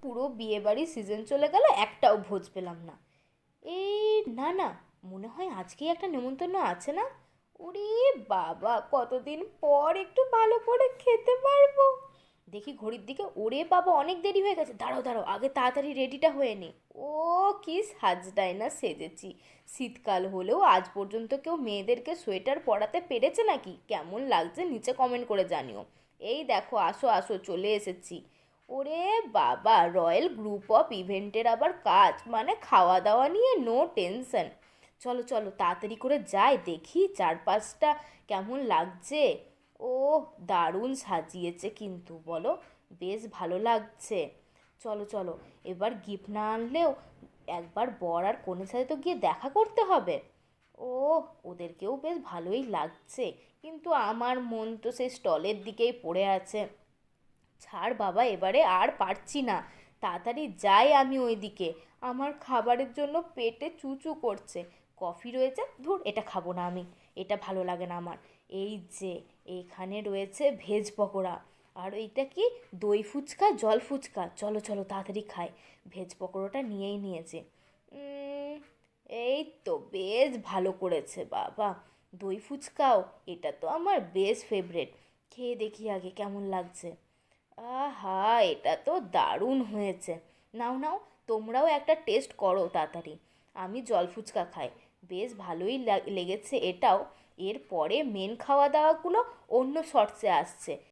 পুরো বিয়েবাড়ির সিজন চলে গেল, একটাও ভোজ পেলাম না। এই না না, মনে হয় আজকেই একটা নেমন্তন্ন আছে না। ওরে বাবা, কতদিন পর একটু ভালো করে খেতে পারবো। দেখি ঘড়ির দিকে, ওরে বাবা অনেক দেরি হয়ে গেছে, দাঁড়াও দাঁড়াও, আগে তাড়াতাড়ি রেডিটা হয়ে নে। ও কি সাজটাই না সেজেছি! শীতকাল হলেও আজ পর্যন্ত কেউ মেয়েদেরকে সোয়েটার পরাতে পেরেছে নাকি? কেমন লাগছে নিচে কমেন্ট করে জানিও। এই দেখো, আসো আসো, চলে এসেছি। ওরে বাবা, রয়্যাল গ্রুপ অফ ইভেন্টের আবার কাজ, মানে খাওয়া দাওয়া নিয়ে নো টেনশন। চলো চলো, তাড়াতাড়ি করে যাই, দেখি চারপাশটা কেমন লাগছে। ও দারুণ সাজিয়েছে কিন্তু, বলো, বেশ ভালো লাগছে। চলো চলো, এবার গিফট না আনলেও একবার বর আর কনের সাথে তো গিয়ে দেখা করতে হবে। ও ওদেরকেও বেশ ভালোই লাগছে, কিন্তু আমার মন তো সেই স্টলের দিকেই পড়ে আছে। ছাড় বাবা, এবারে আর পারছি না, তাড়াতাড়ি যাই আমি ওইদিকে। আমার খাবারের জন্য পেটে চুচু করছে। কফি রয়েছে, ধুর এটা খাবো না আমি, এটা ভালো লাগে না আমার। এই যে এইখানে রয়েছে ভেজ পকোড়া, আর এইটা কি, দই ফুচকা, জল ফুচকা। চলো চলো তাড়াতাড়ি খাই। ভেজ পকোড়াটা নিয়েই নিয়েছে। উম, এই তো বেশ ভালো করেছে বাবা। দই ফুচকাও, এটা তো আমার বেশ ফেভারেট। খেয়ে দেখি আগে কেমন লাগছে। আহা, এটা তো দারুণ হয়েছে। নাও নাও, তোমরাও একটা টেস্ট করো তাড়াতাড়ি। আমি জল ফুচকা খাই, বেশ ভালোই লেগেছে এটাও। এরপরে মেন খাওয়া দাওয়াগুলো অন্য শর্টসে আসছে।